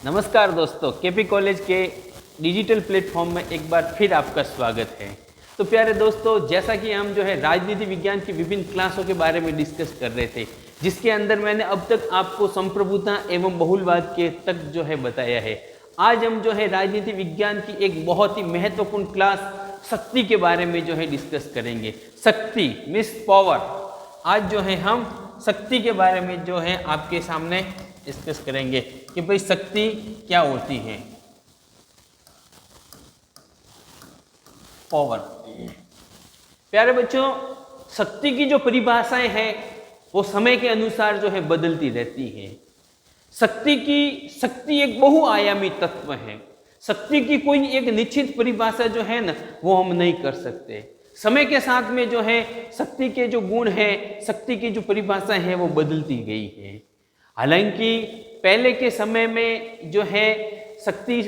नमस्कार दोस्तों, KP college के डिजिटल प्लेटफॉर्म में एक बार फिर आपका स्वागत है। तो प्यारे दोस्तों, जैसा कि हम राजनीति विज्ञान की विभिन्न क्लासों के बारे में डिस्कस कर रहे थे, जिसके अंदर मैंने अब तक आपको संप्रभुता एवं बहुलवाद के तक बताया है। आज हम राजनीति विज्ञान की एक बहुत ही महत्वपूर्ण क्लास शक्ति के बारे में डिस्कस करेंगे। शक्ति मीन्स पावर। आज हम शक्ति के बारे में आपके सामने डिस्कस करेंगे कि भाई शक्ति क्या होती है। पावर। प्यारे बच्चों, शक्ति की जो परिभाषाएं हैं वो समय के अनुसार बदलती रहती हैं। शक्ति एक बहुआयामी तत्व है। शक्ति की कोई एक निश्चित परिभाषा ना वो हम नहीं कर सकते। समय के साथ में शक्ति के जो गुण है, शक्ति की जो परिभाषा है वो बदलती गई है। हालांकि पहले के समय में शक्ति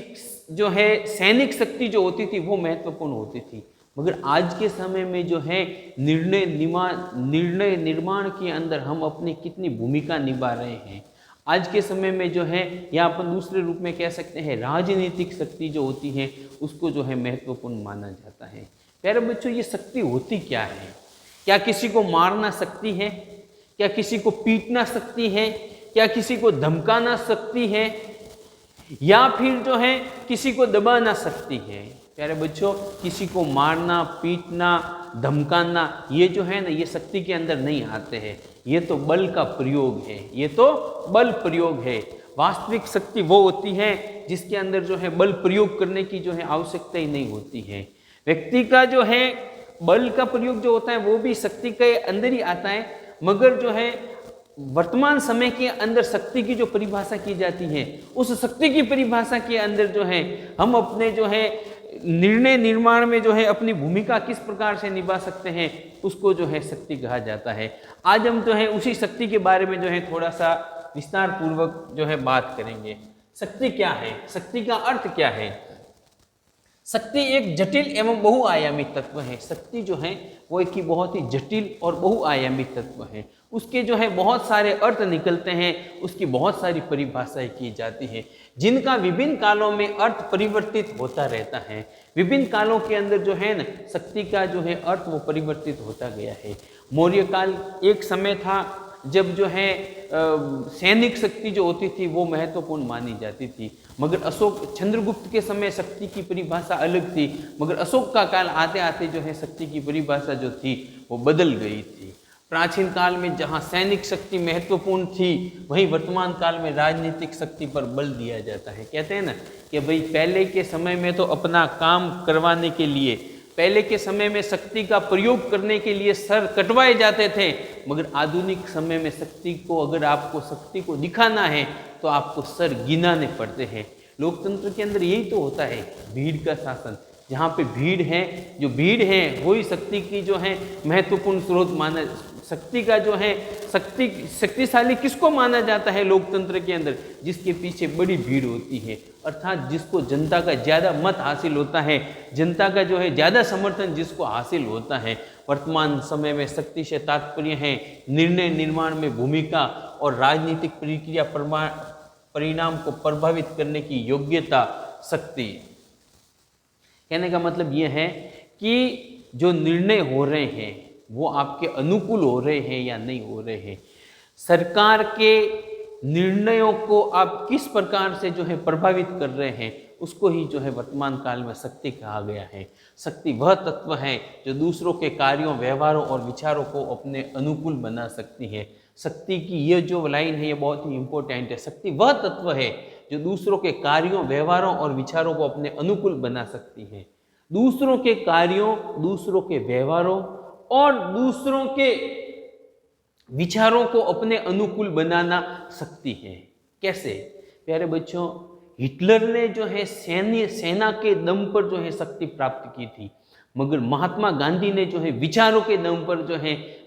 सैनिक शक्ति जो होती थी वो महत्वपूर्ण होती थी, मगर आज के समय में निर्णय निर्माण के अंदर हम अपनी कितनी भूमिका निभा रहे हैं। आज के समय में या अपन दूसरे रूप में कह सकते हैं राजनीतिक शक्ति जो होती है उसको महत्वपूर्ण माना जाता है। प्यारे बच्चों, ये शक्ति होती क्या है? क्या किसी को मारना शक्ति है? क्या किसी को पीटना शक्ति है? क्या किसी को धमकाना शक्ति है? या फिर किसी को दबाना शक्ति है? प्यारे बच्चों, किसी को मारना, पीटना, धमकाना ये ये शक्ति के अंदर नहीं आते हैं। ये तो बल का प्रयोग है, ये तो बल प्रयोग है। वास्तविक शक्ति वो होती है जिसके अंदर बल प्रयोग करने की आवश्यकता ही नहीं होती है। व्यक्ति का बल का प्रयोग जो होता है वो भी शक्ति के अंदर ही आता है, मगर वर्तमान समय के अंदर शक्ति की जो परिभाषा की जाती है उस शक्ति की परिभाषा के अंदर हम अपने निर्णय निर्माण में अपनी भूमिका किस प्रकार से निभा सकते हैं उसको शक्ति कहा जाता है। आज हम उसी शक्ति के बारे में थोड़ा सा विस्तार पूर्वक बात करेंगे। शक्ति क्या है? शक्ति का अर्थ क्या है? शक्ति एक जटिल एवं बहुआयामी तत्व है। शक्ति वो एक बहुत ही जटिल और बहुआयामी तत्व है। उसके बहुत सारे अर्थ निकलते हैं, उसकी बहुत सारी परिभाषाएं की जाती है, जिनका विभिन्न कालों में अर्थ परिवर्तित होता रहता है। विभिन्न कालों के अंदर ना शक्ति का अर्थ वो परिवर्तित होता गया है। मौर्य काल एक समय था जब सैनिक शक्ति जो होती थी वो महत्वपूर्ण मानी जाती थी, मगर चंद्रगुप्त के समय शक्ति की परिभाषा अलग थी, मगर अशोक का काल आते आते शक्ति की परिभाषा जो थी वो बदल गई थी। प्राचीन काल में जहाँ सैनिक शक्ति महत्वपूर्ण थी, वहीं वर्तमान काल में राजनीतिक शक्ति पर बल दिया जाता है। कहते हैं ना कि भाई पहले के समय में तो अपना काम करवाने के लिए, पहले के समय में शक्ति का प्रयोग करने के लिए सर कटवाए जाते थे, मगर आधुनिक समय में अगर आपको शक्ति को दिखाना है तो आपको सर गिनाने पड़ते हैं। लोकतंत्र के अंदर यही तो होता है, भीड़ का शासन। जहाँ पे भीड़ है, जो भीड़ है वही शक्ति की महत्वपूर्ण स्रोत माना। शक्ति का शक्तिशाली किसको माना जाता है लोकतंत्र के अंदर? जिसके पीछे बड़ी भीड़ होती है, अर्थात जिसको जनता का ज़्यादा मत हासिल होता है, जनता का ज़्यादा समर्थन जिसको हासिल होता है। वर्तमान समय में शक्ति से तात्पर्य है निर्णय निर्माण में भूमिका और राजनीतिक प्रक्रिया परिणाम को प्रभावित करने की योग्यता। शक्ति कहने का मतलब ये है कि जो निर्णय हो रहे हैं वो आपके अनुकूल हो रहे हैं या नहीं हो रहे हैं। सरकार के निर्णयों को आप किस प्रकार से प्रभावित कर रहे हैं, उसको ही वर्तमान काल में शक्ति कहा गया है। शक्ति वह तत्व है जो दूसरों के कार्यों, व्यवहारों और विचारों को अपने अनुकूल बना सकती है। शक्ति की ये जो लाइन है ये बहुत ही इम्पोर्टेंट है। शक्ति वह तत्व है जो दूसरों के कार्यों, व्यवहारों और विचारों को अपने अनुकूल बना सकती है। दूसरों के कार्यों, दूसरों के व्यवहारों और दूसरों के विचारों को अपने अनुकूल बनाना शक्ति है। कैसे? प्यारे बच्चों, हिटलर ने सेना के दम पर शक्ति प्राप्त की थी, मगर महात्मा गांधी ने विचारों के दम पर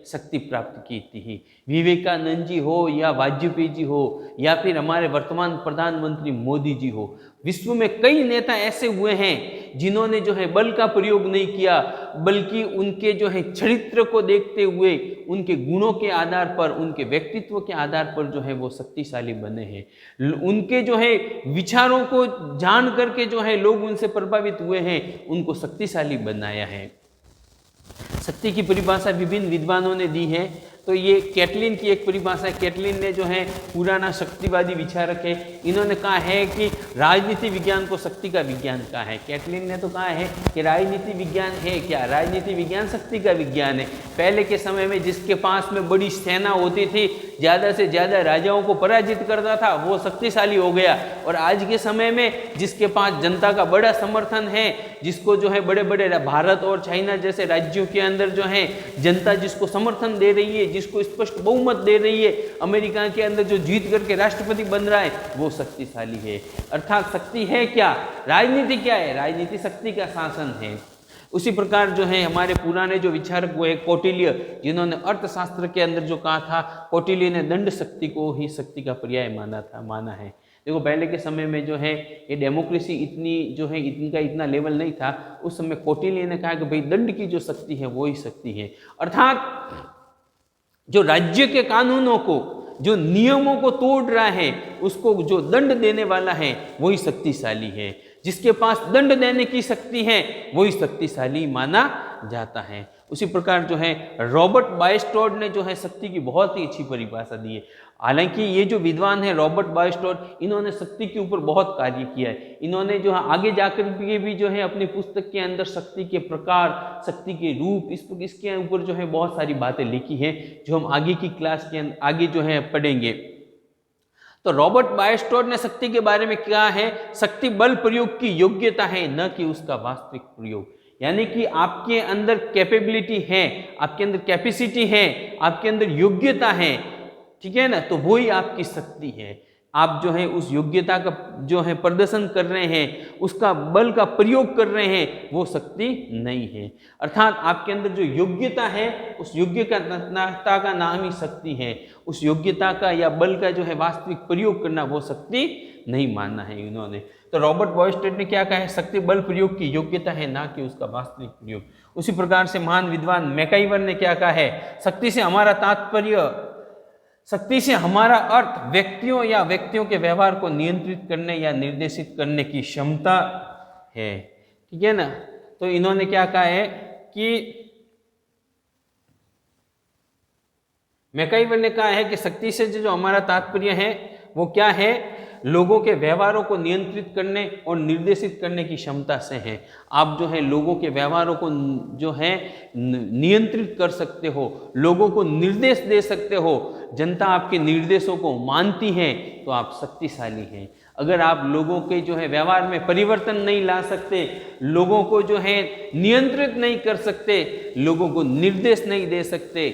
शक्ति प्राप्त की थी। विवेकानंद जी हो या वाजपेयी जी हो या फिर हमारे वर्तमान प्रधानमंत्री मोदी जी हो, विश्व में कई नेता ऐसे हुए हैं जिन्होंने जो है बल का प्रयोग नहीं किया, बल्कि उनके जो है चरित्र को देखते हुए, उनके गुणों के आधार पर, उनके व्यक्तित्व के आधार पर जो है वो शक्तिशाली बने हैं। उनके जो है विचारों को जान करके जो है लोग उनसे प्रभावित हुए हैं, उनको शक्तिशाली बनाया है। शक्ति की परिभाषा विभिन्न विद्वानों ने दी है। तो ये कैटलिन की एक परिभाषा है। कैटलिन ने जो है पुराना शक्तिवादी विचारक है, इन्होंने कहा है कि राजनीति विज्ञान को शक्ति का विज्ञान कहा है। कैटलिन ने तो कहा है कि राजनीति विज्ञान है क्या, राजनीति विज्ञान शक्ति का विज्ञान है। पहले के समय में जिसके पास में बड़ी सेना होती थी, ज़्यादा से ज़्यादा राजाओं को पराजित करता था, वो शक्तिशाली हो गया। और आज के समय में जिसके पास जनता का बड़ा समर्थन है, जिसको जो है बड़े बड़े भारत और चाइना जैसे राज्यों के अंदर जो है जनता जिसको समर्थन दे रही है, जिसको स्पष्ट बहुमत दे रही है, अमेरिका के अंदर जो जीत करके राष्ट्रपति बन रहा है, वो शक्तिशाली है। अर्थात शक्ति है क्या, राजनीति क्या है, राजनीति शक्ति का शासन है। उसी प्रकार जो है हमारे पुराने जो विचारक वो है कौटिल्य, जिन्होंने अर्थशास्त्र के अंदर जो कहा था, कौटिल्य ने दंड शक्ति को ही शक्ति का पर्याय माना है। देखो पहले के समय में जो है ये डेमोक्रेसी इतनी जो है इनका इतना लेवल नहीं था। उस समय कौटिल्य ने कहा कि भाई दंड की जो शक्ति है वो ही शक्ति है। अर्थात जो राज्य के कानूनों को, जो नियमों को तोड़ रहा है, उसको जो दंड देने वाला है वही शक्तिशाली है। जिसके पास दंड देने की शक्ति है वही शक्तिशाली माना जाता है। उसी प्रकार जो है रॉबर्ट बायस्टोड ने जो है शक्ति की बहुत ही अच्छी परिभाषा दी है। हालांकि ये जो विद्वान है रॉबर्ट बायस्टोड, इन्होंने शक्ति के ऊपर बहुत कार्य किया है। इन्होंने जो है आगे जाकर भी जो है अपनी पुस्तक के अंदर शक्ति के प्रकार, शक्ति के रूप, इसके ऊपर जो है बहुत सारी बातें लिखी हैं, जो हम आगे की क्लास के अंदर आगे जो है पढ़ेंगे। तो रॉबर्ट बायस्टोड ने शक्ति के बारे में कहा है, शक्ति बल प्रयोग की योग्यता है, न कि उसका वास्तविक प्रयोग। यानी कि आपके अंदर कैपेबिलिटी है, आपके अंदर कैपेसिटी है, आपके अंदर योग्यता है, ठीक है ना, तो वही आपकी शक्ति है। आप जो है उस योग्यता का जो है प्रदर्शन कर रहे हैं, उसका बल का प्रयोग कर रहे हैं, वो शक्ति नहीं है। अर्थात आपके अंदर जो योग्यता है, उस योग्यता का नाम ही शक्ति है। उस योग्यता का या बल का जो है वास्तविक प्रयोग करना, वो शक्ति नहीं मानना है इन्होंने। तो रॉबर्ट बायस्टोड ने क्या कहा है, शक्ति बल प्रयोग की योग्यता है, ना कि उसका वास्तविक प्रयोग। उसी प्रकार से महान विद्वान मैकाइवर ने क्या कहा है, शक्ति से हमारा तात्पर्य, शक्ति से हमारा अर्थ व्यक्तियों या व्यक्तियों के व्यवहार को नियंत्रित करने या निर्देशित करने की क्षमता है। ठीक है ना। तो इन्होंने क्या कहा है कि मैकाइवर ने कहा है कि शक्ति से जो हमारा तात्पर्य है वो क्या है, लोगों के व्यवहारों को नियंत्रित करने और निर्देशित करने की क्षमता से है। आप जो है लोगों के व्यवहारों को जो है नियंत्रित कर सकते हो, लोगों को निर्देश दे सकते हो, जनता आपके निर्देशों को मानती है, तो आप शक्तिशाली हैं। अगर आप लोगों के जो है व्यवहार में परिवर्तन नहीं ला सकते, लोगों को जो है नियंत्रित नहीं कर सकते, लोगों को निर्देश नहीं दे सकते,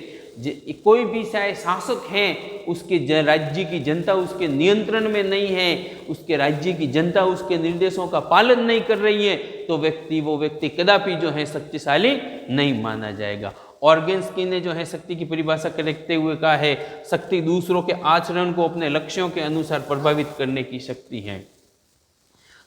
कोई भी चाहे शासक है, उसके राज्य की जनता उसके नियंत्रण में नहीं है, उसके राज्य की जनता उसके निर्देशों का पालन नहीं कर रही है, तो वो व्यक्ति कदापि जो है शक्तिशाली नहीं माना जाएगा। ऑर्गेन्स्की ने जो है शक्ति की परिभाषा करते हुए कहा है, शक्ति दूसरों के आचरण को अपने लक्ष्यों के अनुसार प्रभावित करने की शक्ति है।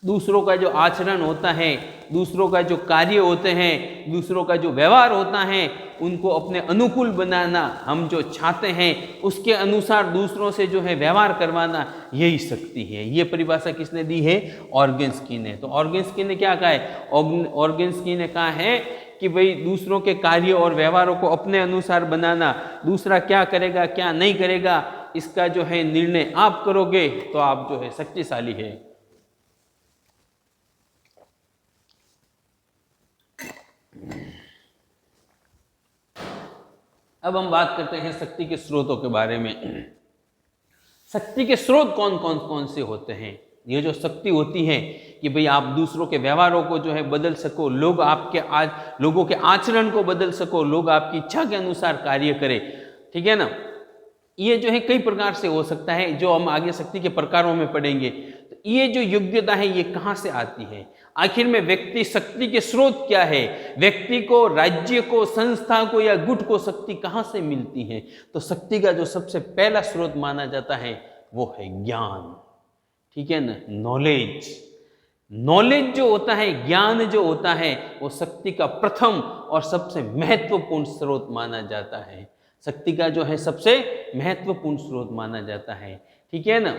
दूसरों का जो आचरण होता है, दूसरों का जो कार्य होते हैं, दूसरों का जो व्यवहार होता है, उनको अपने अनुकूल बनाना, हम जो चाहते हैं उसके अनुसार दूसरों से जो है व्यवहार करवाना, यही शक्ति है। ये परिभाषा किसने दी है? ऑर्गेन्स्की ने। तो ऑर्गेन्स्की ने क्या कहा है? ऑर्गेन्स्की ने कहा है कि भाई दूसरों के कार्य और व्यवहारों को अपने अनुसार बनाना, दूसरा क्या करेगा क्या नहीं करेगा, इसका जो है निर्णय आप करोगे तो आप जो है शक्तिशाली है। अब हम बात करते हैं शक्ति के स्रोतों के बारे में। शक्ति के स्रोत कौन से होते हैं? ये जो शक्ति होती है कि भाई आप दूसरों के व्यवहारों को जो है बदल सको, लोगों के आचरण को बदल सको, लोग आपकी इच्छा के अनुसार कार्य करें, ठीक है ना। ये जो है कई प्रकार से हो सकता है, जो हम आगे शक्ति के प्रकारों में पढ़ेंगे। तो ये जो योग्यता है ये कहाँ से आती है? आखिर में व्यक्ति शक्ति के स्रोत क्या है? व्यक्ति को, राज्य को, संस्था को या गुट को शक्ति कहाँ से मिलती है? तो शक्ति का जो सबसे पहला स्रोत माना जाता है वो है ज्ञान, ठीक है ना, नॉलेज। नॉलेज जो होता है, ज्ञान जो होता है, वो शक्ति का प्रथम और सबसे महत्वपूर्ण स्रोत माना जाता है। शक्ति का जो है सबसे महत्वपूर्ण स्रोत माना जाता है, ठीक है ना।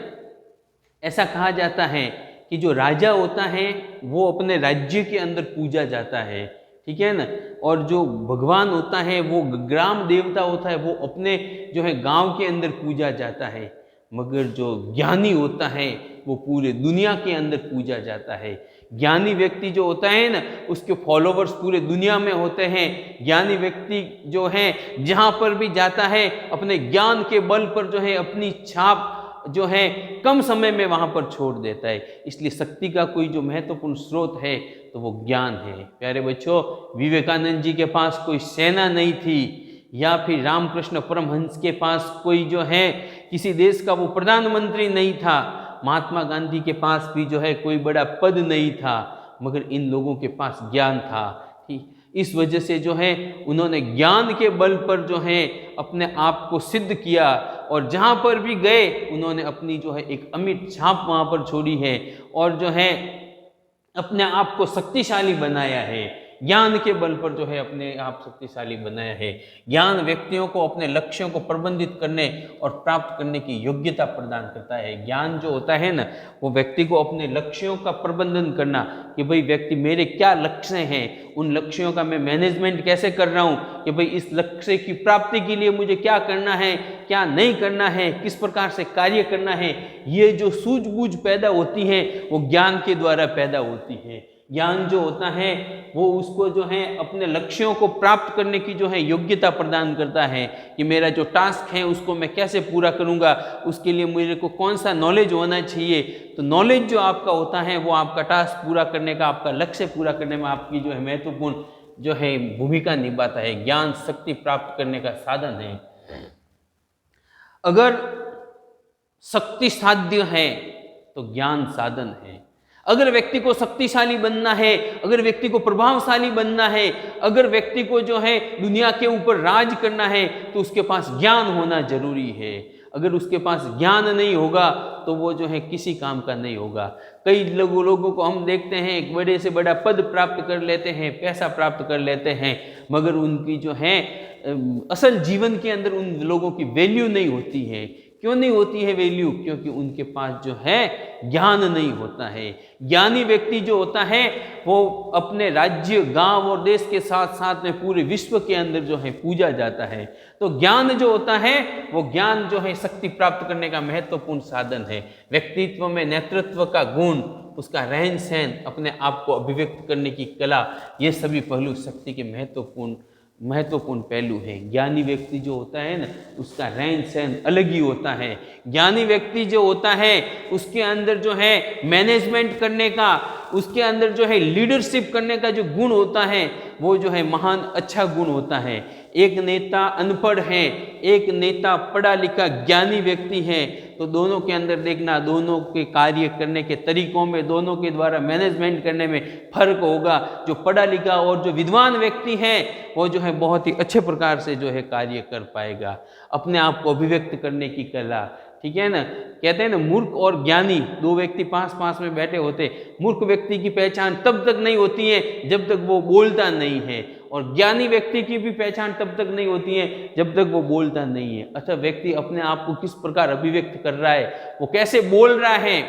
ऐसा कहा जाता है कि जो राजा होता है वो अपने राज्य के अंदर पूजा जाता है, ठीक है ना। और जो भगवान होता है, वो ग्राम देवता होता है, वो अपने जो है गांव के अंदर पूजा जाता है। मगर जो ज्ञानी होता है वो पूरे दुनिया के अंदर पूजा जाता है। ज्ञानी व्यक्ति जो होता है ना, उसके फॉलोवर्स पूरे दुनिया में होते हैं। ज्ञानी व्यक्ति जो है जहाँ पर भी जाता है, अपने ज्ञान के बल पर जो है अपनी छाप जो है कम समय में वहाँ पर छोड़ देता है। इसलिए शक्ति का कोई जो महत्वपूर्ण स्रोत है तो वो ज्ञान है। प्यारे बच्चों, विवेकानंद जी के पास कोई सेना नहीं थी, या फिर रामकृष्ण परमहंस के पास कोई जो है किसी देश का वो प्रधानमंत्री नहीं था, महात्मा गांधी के पास भी जो है कोई बड़ा पद नहीं था, मगर इन लोगों के पास ज्ञान था। ठीक, इस वजह से जो है उन्होंने ज्ञान के बल पर जो है अपने आप को सिद्ध किया, और जहाँ पर भी गए उन्होंने अपनी जो है एक अमिट छाप वहाँ पर छोड़ी है, और जो है अपने आप को शक्तिशाली बनाया है। ज्ञान के बल पर जो है अपने आप शक्तिशाली बनाया है। ज्ञान व्यक्तियों को अपने लक्ष्यों को प्रबंधित करने और प्राप्त करने की योग्यता प्रदान करता है। ज्ञान जो होता है ना, वो व्यक्ति को अपने लक्ष्यों का प्रबंधन करना, कि भाई व्यक्ति मेरे क्या लक्ष्य हैं, उन लक्ष्यों का मैं मैनेजमेंट कैसे कर रहा हूँ, कि भाई इस लक्ष्य की प्राप्ति के लिए मुझे क्या करना है, क्या नहीं करना है, किस प्रकार से कार्य करना है। ये जो सूझबूझ पैदा होती है वो ज्ञान के द्वारा पैदा होती है। ज्ञान जो होता है वो उसको जो है अपने लक्ष्यों को प्राप्त करने की जो है योग्यता प्रदान करता है, कि मेरा जो टास्क है उसको मैं कैसे पूरा करूंगा, उसके लिए मेरे को कौन सा नॉलेज होना चाहिए। तो नॉलेज जो आपका होता है वो आपका टास्क पूरा करने का, आपका लक्ष्य पूरा करने में आपकी जो है महत्वपूर्ण जो है भूमिका निभाता है। ज्ञान शक्ति प्राप्त करने का साधन है। अगर शक्ति साध्य है तो ज्ञान साधन है। अगर व्यक्ति को शक्तिशाली बनना है, अगर व्यक्ति को प्रभावशाली बनना है, अगर व्यक्ति को जो है दुनिया के ऊपर राज करना है, तो उसके पास ज्ञान होना जरूरी है। अगर उसके पास ज्ञान नहीं होगा तो वो जो है किसी काम का नहीं होगा। कई लोगों को हम देखते हैं एक बड़े से बड़ा पद प्राप्त कर लेते हैं, पैसा प्राप्त कर लेते हैं, मगर उनकी जो है असल जीवन के अंदर उन लोगों की वैल्यू नहीं होती है। क्यों नहीं होती है वैल्यू? क्योंकि उनके पास जो है ज्ञान नहीं होता है। ज्ञानी व्यक्ति जो होता है वो अपने राज्य, गांव और देश के साथ साथ में पूरे विश्व के अंदर जो है पूजा जाता है। तो ज्ञान जो होता है वो ज्ञान जो है शक्ति प्राप्त करने का महत्वपूर्ण साधन है। व्यक्तित्व में नेतृत्व का गुण, उसका रहन सहन, अपने आप को अभिव्यक्त करने की कला, ये सभी पहलू शक्ति के महत्वपूर्ण पहलू है। ज्ञानी व्यक्ति जो होता है ना, उसका रहन सहन अलग ही होता है। ज्ञानी व्यक्ति जो होता है उसके अंदर जो है मैनेजमेंट करने का, उसके अंदर जो है लीडरशिप करने का जो गुण होता है वो जो है महान अच्छा गुण होता है। एक नेता अनपढ़ है, एक नेता पढ़ा लिखा ज्ञानी व्यक्ति है, तो दोनों के अंदर देखना, दोनों के कार्य करने के तरीकों में, दोनों के द्वारा मैनेजमेंट करने में फर्क होगा। जो पढ़ा लिखा और जो विद्वान व्यक्ति है वो जो है बहुत ही अच्छे प्रकार से जो है कार्य कर पाएगा। अपने आप को अभिव्यक्त करने की कला, ठीक है ना। कहते हैं ना, मूर्ख और ज्ञानी दो व्यक्ति पास पास में बैठे होते, मूर्ख व्यक्ति की पहचान तब तक नहीं होती है जब तक वो बोलता नहीं है, और ज्ञानी व्यक्ति की भी पहचान तब तक नहीं होती है जब तक वो बोलता नहीं है। अच्छा, व्यक्ति अपने आप को किस प्रकार अभिव्यक्त कर रहा है, वो कैसे बोल रहा है,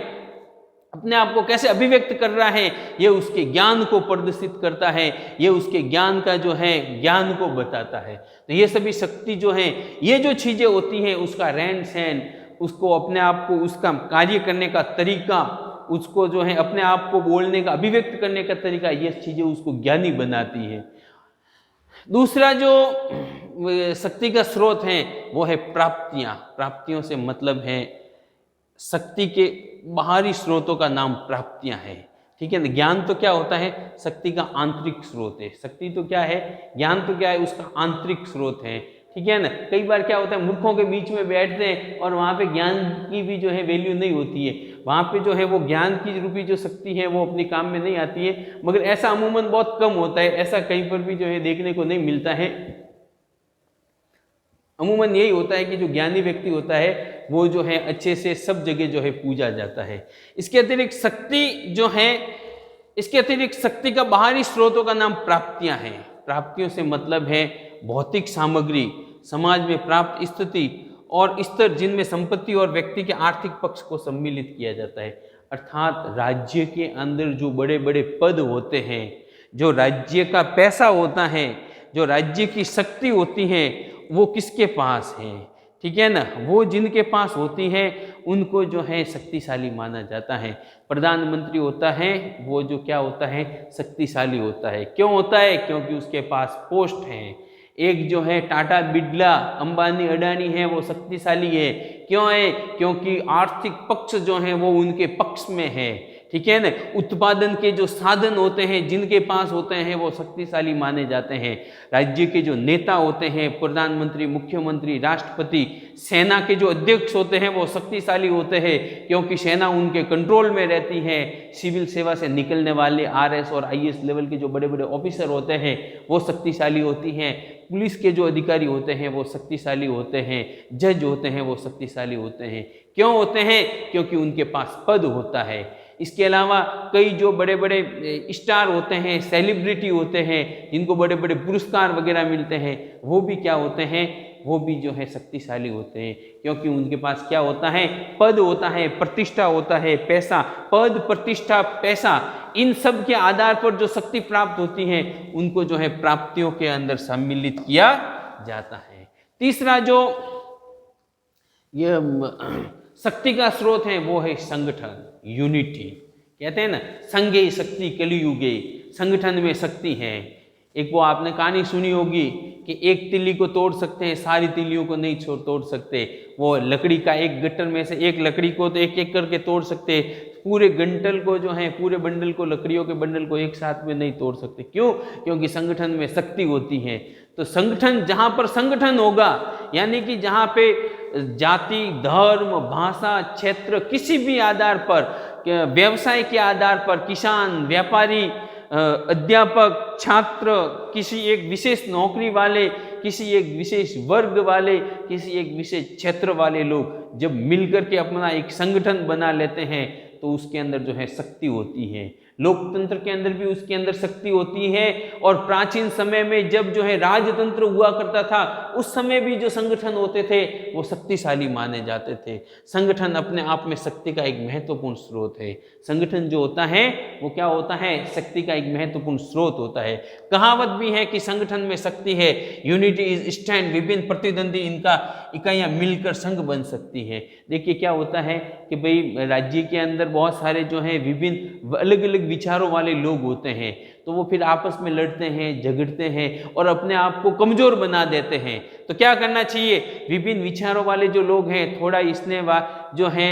अपने आप को कैसे अभिव्यक्त कर रहा है, ये उसके ज्ञान को प्रदर्शित करता है, ये उसके ज्ञान का जो है ज्ञान को बताता है। तो ये सभी शक्ति जो है, ये जो चीजें होती हैं, उसका रहन सहन, उसको अपने आप को, उसका कार्य करने का तरीका, उसको जो है अपने आप को बोलने का, अभिव्यक्त करने का तरीका, ये चीजें उसको ज्ञानी बनाती है। दूसरा जो शक्ति का स्रोत है वो है प्राप्तियां। प्राप्तियों से मतलब है शक्ति के बाहरी स्रोतों का नाम प्राप्तियां है, ठीक है ना। ज्ञान तो क्या होता है? शक्ति का आंतरिक स्रोत है। शक्ति तो क्या है? ज्ञान तो क्या है? उसका आंतरिक स्रोत है, ठीक है ना। कई बार क्या होता है, मूर्खों के बीच में बैठते हैं और वहाँ पे ज्ञान की भी जो है वैल्यू नहीं होती है। वहाँ पे जो है वो ज्ञान की रूपी जो शक्ति है वो अपने काम में नहीं आती है, मगर ऐसा अमूमन बहुत कम होता है। ऐसा कहीं पर भी जो है देखने को नहीं मिलता है। अमूमन यही होता है कि जो ज्ञानी व्यक्ति होता है वो जो है अच्छे से सब जगह जो है पूजा जाता है। इसके अतिरिक्त शक्ति जो है इसके अतिरिक्त शक्ति का बाहरी स्रोतों का नाम प्राप्तियां हैं। प्राप्तियों से मतलब है भौतिक सामग्री, समाज में प्राप्त स्थिति और स्तर जिनमें संपत्ति और व्यक्ति के आर्थिक पक्ष को सम्मिलित किया जाता है। अर्थात राज्य के अंदर जो बड़े बड़े पद होते हैं, जो राज्य का पैसा होता है, जो राज्य की शक्ति होती है, वो किसके पास है, ठीक है ना, वो जिनके पास होती है उनको जो है शक्तिशाली माना जाता है। प्रधानमंत्री होता है वो जो क्या होता है, शक्तिशाली होता है। क्यों होता है? क्योंकि उसके पास पोस्ट है। एक जो है टाटा, बिरला, अंबानी, अडानी है वो शक्तिशाली है। क्यों है? क्योंकि आर्थिक पक्ष जो है वो उनके पक्ष में है, ठीक है ना। उत्पादन के जो साधन होते हैं जिनके पास होते हैं वो शक्तिशाली माने जाते हैं। राज्य के जो नेता होते हैं, प्रधानमंत्री, मुख्यमंत्री, राष्ट्रपति, सेना के जो अध्यक्ष होते हैं वो शक्तिशाली होते हैं क्योंकि सेना उनके कंट्रोल में रहती है। सिविल सेवा से निकलने वाले आरएस और आईएएस लेवल के जो बड़े बड़े ऑफिसर होते हैं वो शक्तिशाली होती हैं। पुलिस के जो अधिकारी होते हैं वो शक्तिशाली होते हैं। जज होते हैं वो शक्तिशाली होते हैं। क्यों होते हैं? क्योंकि उनके पास पद होता है। इसके अलावा कई जो बड़े बड़े स्टार होते हैं, सेलिब्रिटी होते हैं, जिनको बड़े बड़े पुरस्कार वगैरह मिलते हैं, वो भी क्या होते हैं, वो भी जो है शक्तिशाली होते हैं क्योंकि उनके पास क्या होता है, पद होता है, प्रतिष्ठा होता है, पैसा। पद, प्रतिष्ठा, पैसा, इन सब के आधार पर जो शक्ति प्राप्त होती है उनको जो है प्राप्तियों के अंदर सम्मिलित किया जाता है। तीसरा जो ये शक्ति का स्रोत है वो है संगठन, यूनिटी। कहते हैं ना, संघे शक्ति कलियुगे, संगठन में शक्ति है। एक वो आपने कहानी सुनी होगी कि एक तिल्ली को तोड़ सकते हैं, सारी तिल्लियों को नहीं तोड़ सकते। वो लकड़ी का एक गट्टर में से एक लकड़ी को तो एक एक करके तोड़ सकते, पूरे गंटल को जो है, पूरे बंडल को, लकड़ियों के बंडल को एक साथ में नहीं तोड़ सकते। क्यों? क्योंकि संगठन में शक्ति होती है। तो संगठन, जहाँ पर संगठन होगा, यानी कि जहाँ पे जाति, धर्म, भाषा, क्षेत्र, किसी भी आधार पर, व्यवसाय के आधार पर, किसान, व्यापारी, अध्यापक, छात्र, किसी एक विशेष नौकरी वाले, किसी एक विशेष वर्ग वाले, किसी एक विशेष क्षेत्र वाले लोग जब मिलकर के अपना एक संगठन बना लेते हैं तो उसके अंदर जो है शक्ति होती है। लोकतंत्र के अंदर भी उसके अंदर शक्ति होती है। और प्राचीन समय में जब जो है राजतंत्र हुआ करता था, उस समय भी जो संगठन होते थे वो शक्तिशाली माने जाते थे। संगठन अपने आप में शक्ति का एक महत्वपूर्ण स्रोत है। संगठन जो होता है वो क्या होता है, शक्ति का एक महत्वपूर्ण स्रोत होता है। कहावत भी है कि संगठन में शक्ति है, यूनिटी इज स्ट्रेंथ, विभिन्न प्रतिद्वंदी इनका इकाइयां मिलकर संघ बन सकती है। देखिए क्या होता है कि भाई राज्य के अंदर बहुत सारे जो है विभिन्न अलग अलग विचारों वाले लोग होते हैं, तो वो फिर आपस में लड़ते हैं, झगड़ते हैं और अपने आप को कमजोर बना देते हैं। तो क्या करना चाहिए, विभिन्न विचारों वाले जो लोग हैं, थोड़ा इसने जो है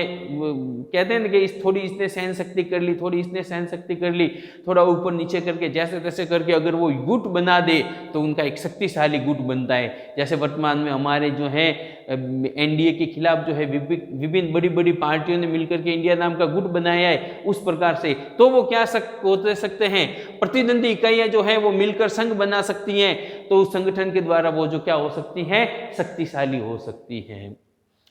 कहते हैं ना कि थोड़ी इसने सहन शक्ति कर ली, थोड़ी इसने सहन शक्ति कर ली, थोड़ा ऊपर नीचे करके जैसे तैसे करके अगर वो गुट बना दे तो उनका एक शक्तिशाली गुट बनता है। जैसे वर्तमान में हमारे जो है एनडीए के खिलाफ जो है विभिन्न बड़ी बड़ी पार्टियों ने मिलकर के इंडिया नाम का गुट बनाया है, उस प्रकार से। तो वो क्या हो सकते हैं, प्रतिद्वंदी इकाइयां जो है वो मिलकर संघ बना सकती हैं, तो उस संगठन के द्वारा वो जो क्या हो सकती है, शक्तिशाली हो सकती है।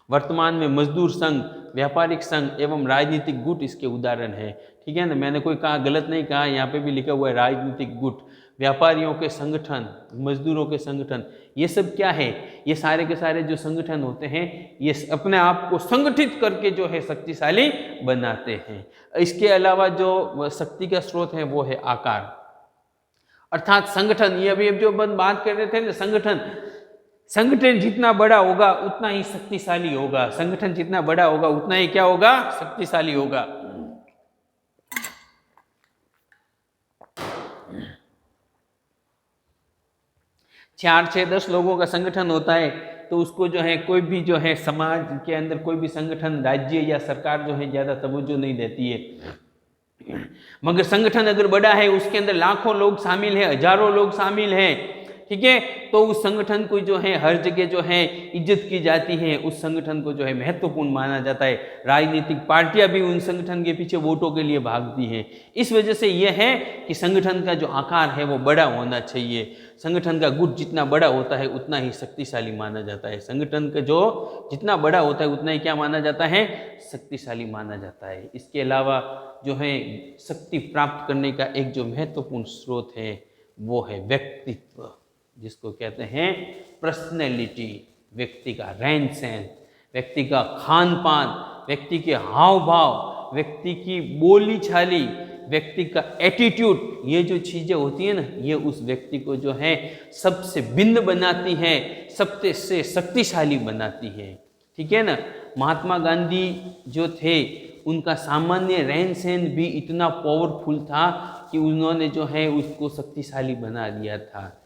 वर्तमान में मजदूर संघ, व्यापारिक संघ एवं राजनीतिक गुट इसके उदाहरण है। ठीक है ना, मैंने कोई कहा गलत नहीं कहा, यहाँ पे भी लिखा हुआ है राजनीतिक गुट, व्यापारियों के संगठन, मजदूरों के संगठन, ये सब क्या है, ये सारे के सारे जो संगठन होते हैं ये अपने आप को संगठित करके जो है शक्तिशाली बनाते हैं। इसके अलावा जो शक्ति का स्रोत है वो है आकार, अर्थात संगठन। ये अभी जो बात कर रहे थे ना, संगठन जितना बड़ा होगा उतना ही शक्तिशाली होगा। संगठन जितना बड़ा होगा उतना ही क्या होगा, शक्तिशाली होगा। 4, 6, 10 लोगों का संगठन होता है तो उसको जो है कोई भी जो है समाज के अंदर कोई भी संगठन, राज्य या सरकार जो है ज़्यादा तवज्जो नहीं देती है। मगर संगठन अगर बड़ा है, उसके अंदर लाखों लोग शामिल हैं, हजारों लोग शामिल हैं, ठीक है, तो उस संगठन को जो है हर जगह जो है इज्जत की जाती है, उस संगठन को जो है महत्वपूर्ण माना जाता है। राजनीतिक पार्टियां भी उन संगठन के पीछे वोटों के लिए भागती हैं। इस वजह से यह है कि संगठन का जो आकार है वो बड़ा होना चाहिए। संगठन का गुट जितना बड़ा होता है उतना ही शक्तिशाली माना जाता है। संगठन का जो जितना बड़ा होता है उतना ही क्या माना जाता है, शक्तिशाली माना जाता है। इसके अलावा जो है शक्ति प्राप्त करने का एक जो महत्वपूर्ण स्रोत है वो है व्यक्तित्व, जिसको कहते हैं पर्सनैलिटी। व्यक्ति का रहन सहन, व्यक्ति का खान पान, व्यक्ति के हाव भाव, व्यक्ति की बोली चाली, व्यक्ति का एटीट्यूड, ये जो चीज़ें होती हैं ना, ये उस व्यक्ति को जो है सबसे भिन्न बनाती है, सबसे शक्तिशाली बनाती है। ठीक है ना। महात्मा गांधी जो थे उनका सामान्य रहन सहन भी इतना पावरफुल था कि उन्होंने जो है उसको शक्तिशाली बना दिया था।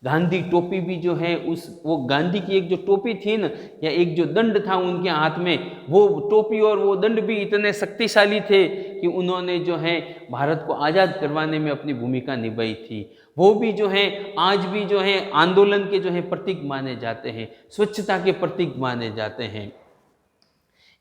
गांधी टोपी भी जो है वो गांधी की एक जो टोपी थी ना, या एक जो दंड था उनके हाथ में, वो टोपी और वो दंड भी इतने शक्तिशाली थे कि उन्होंने जो है भारत को आज़ाद करवाने में अपनी भूमिका निभाई थी। वो भी जो है आज भी जो है आंदोलन के जो है प्रतीक माने जाते हैं, स्वच्छता के प्रतीक माने जाते हैं।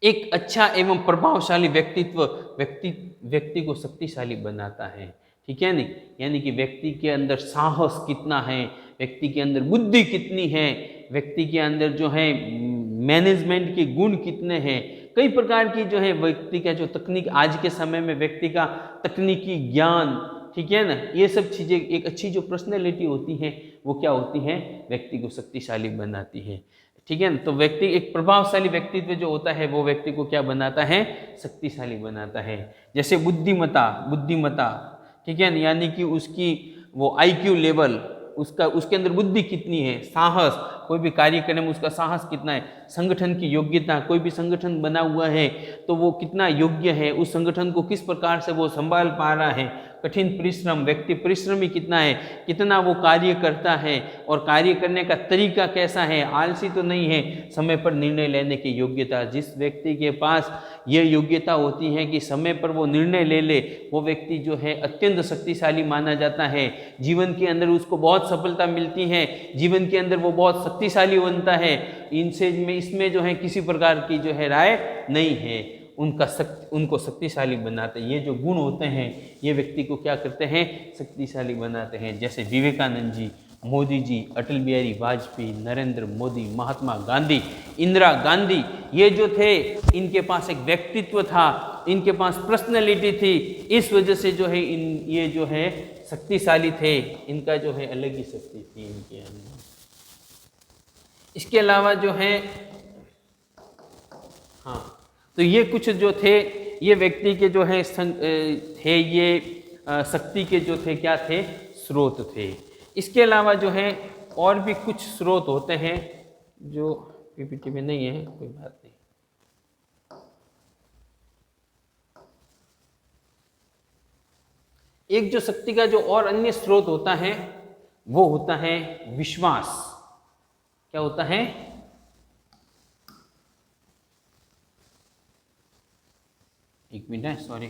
एक अच्छा एवं प्रभावशाली व्यक्तित्व व्यक्ति को शक्तिशाली बनाता है। ठीक है नहीं, यानी कि व्यक्ति के अंदर साहस कितना है, व्यक्ति के अंदर बुद्धि कितनी है, व्यक्ति के अंदर जो है मैनेजमेंट के गुण कितने हैं, कई प्रकार की जो है व्यक्ति का जो तकनीक, आज के समय में व्यक्ति का तकनीकी ज्ञान, ठीक है ना, ये सब चीज़ें एक अच्छी जो पर्सनैलिटी होती है वो क्या होती है, व्यक्ति को शक्तिशाली बनाती है। ठीक है ना। तो व्यक्ति एक प्रभावशाली व्यक्तित्व जो होता है वो व्यक्ति को क्या बनाता है, शक्तिशाली बनाता है। जैसे बुद्धिमता, ठीक है ना, यानी कि उसकी वो IQ लेवल, उसके अंदर बुद्धि कितनी है, साहस, कोई भी कार्य करने में उसका साहस कितना है, संगठन की योग्यता, कोई भी संगठन बना हुआ है तो वो कितना योग्य है, उस संगठन को किस प्रकार से वो संभाल पा रहा है, कठिन परिश्रम, व्यक्ति परिश्रमी कितना है, कितना वो कार्य करता है और कार्य करने का तरीका कैसा है, आलसी तो नहीं है, समय पर निर्णय लेने की योग्यता। जिस व्यक्ति के पास ये योग्यता होती है कि समय पर वो निर्णय ले ले, वो व्यक्ति जो है अत्यंत शक्तिशाली माना जाता है। जीवन के अंदर उसको बहुत सफलता मिलती है, जीवन के अंदर वो बहुत शक्तिशाली बनता है। इसमें जो है किसी प्रकार की जो है राय नहीं है, उनको शक्तिशाली बनाते हैं। ये जो गुण होते हैं ये व्यक्ति को क्या करते हैं, शक्तिशाली बनाते हैं। जैसे विवेकानंद जी, मोदी जी, अटल बिहारी वाजपेयी, नरेंद्र मोदी, महात्मा गांधी, इंदिरा गांधी, ये जो थे इनके पास एक व्यक्तित्व था, इनके पास पर्सनैलिटी थी, इस वजह से जो है ये जो है शक्तिशाली थे, इनका जो है अलग ही शक्ति थी इनके अंदर। इसके अलावा जो है हाँ, तो ये कुछ जो थे ये व्यक्ति के जो है थे ये शक्ति के जो थे क्या थे, स्रोत थे। इसके अलावा जो है और भी कुछ स्रोत होते हैं जो PPT में नहीं है, कोई बात नहीं। एक जो शक्ति का जो और अन्य स्रोत होता है वो होता है विश्वास। क्या होता है, एक मिनट है, सॉरी,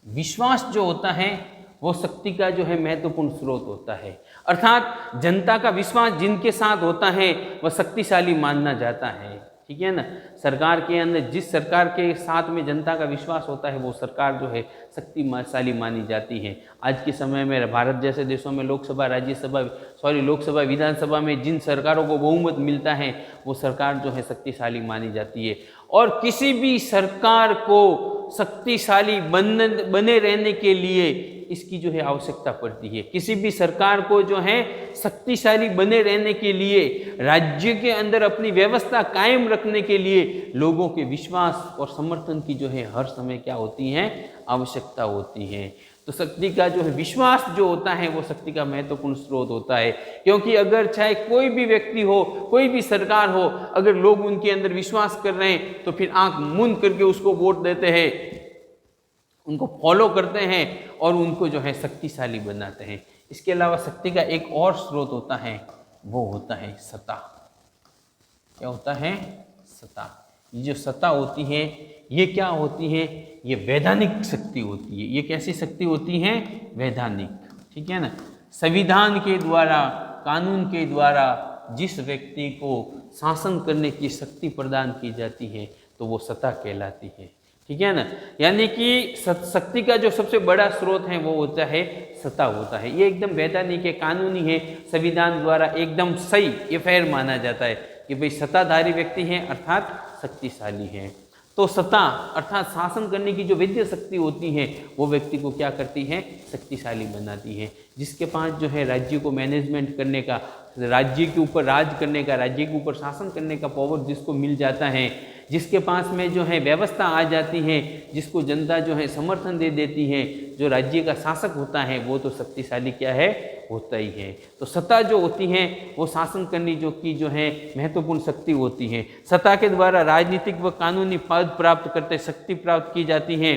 विश्वास जो होता है वो शक्ति का जो है महत्वपूर्ण स्रोत होता है। अर्थात जनता का विश्वास जिनके साथ होता है वह शक्तिशाली माना जाता है। ठीक है ना। सरकार के अंदर जिस सरकार के साथ में जनता का विश्वास होता है वो सरकार जो है शक्तिशाली मानी जाती है। आज के समय में भारत जैसे देशों में लोकसभा विधानसभा में जिन सरकारों को बहुमत मिलता है वो सरकार जो है शक्तिशाली मानी जाती है। और किसी भी सरकार को शक्तिशाली बने रहने के लिए इसकी जो है आवश्यकता पड़ती है। किसी भी सरकार को जो है शक्तिशाली बने रहने के लिए, राज्य के अंदर अपनी व्यवस्था कायम रखने के लिए लोगों के विश्वास और समर्थन की जो है हर समय क्या होती है, आवश्यकता होती है। तो शक्ति का जो है विश्वास जो होता है वो शक्ति का महत्वपूर्ण स्रोत होता है। क्योंकि अगर चाहे कोई भी व्यक्ति हो, कोई भी सरकार हो, अगर लोग उनके अंदर विश्वास कर रहे हैं तो फिर आंख मूंद करके उसको वोट देते हैं, उनको फॉलो करते हैं और उनको जो है शक्तिशाली बनाते हैं। इसके अलावा शक्ति का एक और स्रोत होता है, वो होता है सत्ता। क्या होता है, सत्ता। ये जो सत्ता होती है ये क्या होती है, ये वैधानिक शक्ति होती है। ये कैसी शक्ति होती है, वैधानिक। ठीक है ना। संविधान के द्वारा, कानून के द्वारा जिस व्यक्ति को शासन करने की शक्ति प्रदान की जाती है तो वो सत्ता कहलाती है। ठीक है ना। यानी कि शक्ति का जो सबसे बड़ा स्रोत है वो होता है सत्ता होता है। ये एकदम वैधानिक है, कानूनी है, संविधान द्वारा एकदम सही ये फेयर माना जाता है कि भाई सत्ताधारी व्यक्ति है अर्थात शक्तिशाली है। तो सत्ता अर्थात शासन करने की जो विद्या शक्ति होती है वो व्यक्ति को क्या करती है, शक्तिशाली बनाती है। जिसके पास जो है राज्य को मैनेजमेंट करने का, राज्य के ऊपर राज करने का, राज्य के ऊपर शासन करने का पावर जिसको मिल जाता है, जिसके पास में जो है व्यवस्था आ जाती है, जिसको जनता जो है समर्थन दे देती है, जो राज्य का शासक होता है वो तो शक्तिशाली क्या है, होता ही है। तो सत्ता जो होती है वो शासन करने जो है महत्वपूर्ण शक्ति होती है। सत्ता के द्वारा राजनीतिक व कानूनी पद प्राप्त करते शक्ति प्राप्त की जाती है।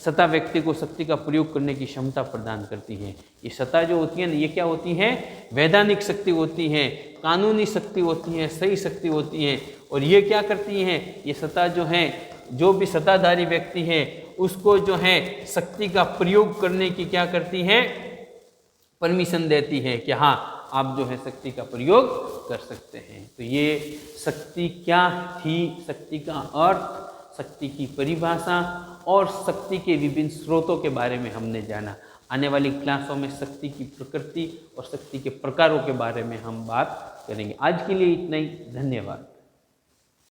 सत्ता व्यक्ति को शक्ति का प्रयोग करने की क्षमता प्रदान करती है। ये सत्ता जो होती है ना, ये क्या होती है, वैधानिक शक्ति होती है, कानूनी शक्ति होती है, सही शक्ति होती है। और ये क्या करती है, ये सत्ता जो है, जो भी सत्ताधारी व्यक्ति है उसको जो है शक्ति का प्रयोग करने की क्या करती है, परमिशन देती है कि हाँ आप जो है शक्ति का प्रयोग कर सकते हैं। तो ये शक्ति क्या थी, शक्ति का अर्थ, शक्ति की परिभाषा और शक्ति के विभिन्न स्रोतों के बारे में हमने जाना। आने वाली क्लासों में शक्ति की प्रकृति और शक्ति के प्रकारों के बारे में हम बात करेंगे। आज के लिए इतना ही, धन्यवाद।